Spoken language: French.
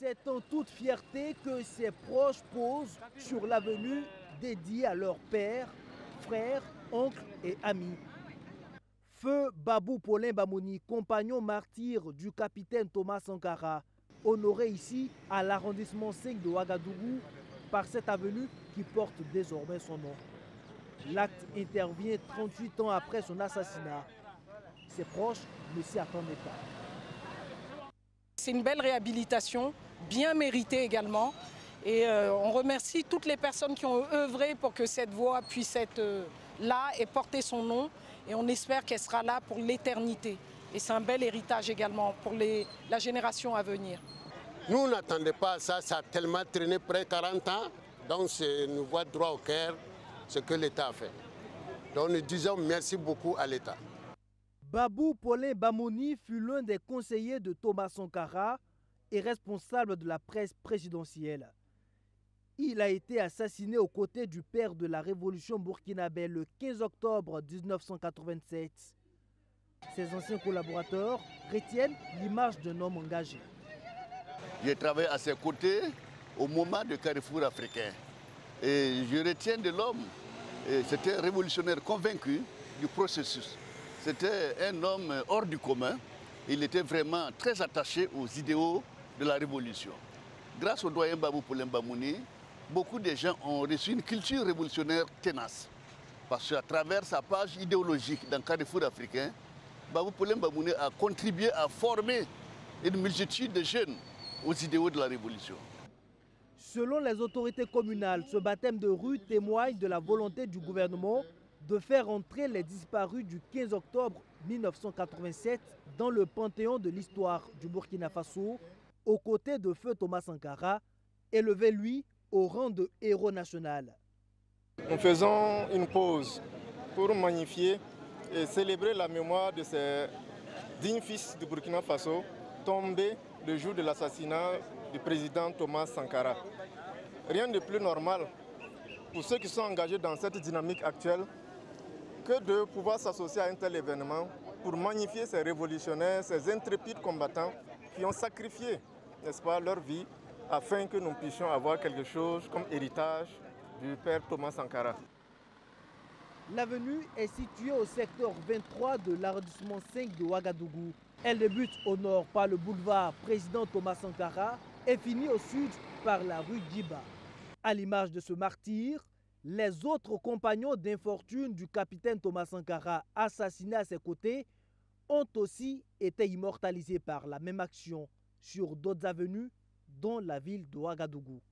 C'est en toute fierté que ses proches posent sur l'avenue dédiée à leur père, frère, oncle et amis. Feu Babou Paulin Bamouni, compagnon martyr du capitaine Thomas Sankara, honoré ici à l'arrondissement 5 de Ouagadougou par cette avenue qui porte désormais son nom. L'acte intervient 38 ans après son assassinat. Ses proches ne s'y attendaient pas. C'est une belle réhabilitation, bien méritée également. Et on remercie toutes les personnes qui ont œuvré pour que cette voie puisse être là et porter son nom. Et on espère qu'elle sera là pour l'éternité. Et c'est un bel héritage également pour la génération à venir. Nous, on n'attendait pas ça, ça a tellement traîné près de 40 ans. Donc, nous voit droit au cœur ce que l'État a fait. Donc, nous disons merci beaucoup à l'État. Babou Paulin Bamouni fut l'un des conseillers de Thomas Sankara et responsable de la presse présidentielle. Il a été assassiné aux côtés du père de la révolution burkinabé le 15 octobre 1987. Ses anciens collaborateurs retiennent l'image d'un homme engagé. J'ai travaillé à ses côtés au moment du carrefour africain. Et je retiens de l'homme, c'était un révolutionnaire convaincu du processus. C'était un homme hors du commun. Il était vraiment très attaché aux idéaux de la révolution. Grâce au doyen Babou Paulin Bamouni, beaucoup de gens ont reçu une culture révolutionnaire tenace. Parce qu'à travers sa page idéologique dans le carrefour africain, Babou Paulin Bamouni a contribué à former une multitude de jeunes aux idéaux de la révolution. Selon les autorités communales, ce baptême de rue témoigne de la volonté du gouvernement de faire entrer les disparus du 15 octobre 1987 dans le panthéon de l'histoire du Burkina Faso, aux côtés de feu Thomas Sankara, élevé lui au rang de héros national. Nous faisons une pause pour magnifier et célébrer la mémoire de ces dignes fils du Burkina Faso tombés le jour de l'assassinat du président Thomas Sankara. Rien de plus normal pour ceux qui sont engagés dans cette dynamique actuelle que de pouvoir s'associer à un tel événement pour magnifier ces révolutionnaires, ces intrépides combattants qui ont sacrifié, n'est-ce pas, leur vie afin que nous puissions avoir quelque chose comme héritage du père Thomas Sankara. L'avenue est située au secteur 23 de l'arrondissement 5 de Ouagadougou. Elle débute au nord par le boulevard Président Thomas Sankara et finit au sud par la rue Djiba. À l'image de ce martyr, les autres compagnons d'infortune du capitaine Thomas Sankara assassinés à ses côtés ont aussi été immortalisés par la même action sur d'autres avenues, dont la ville de Ouagadougou.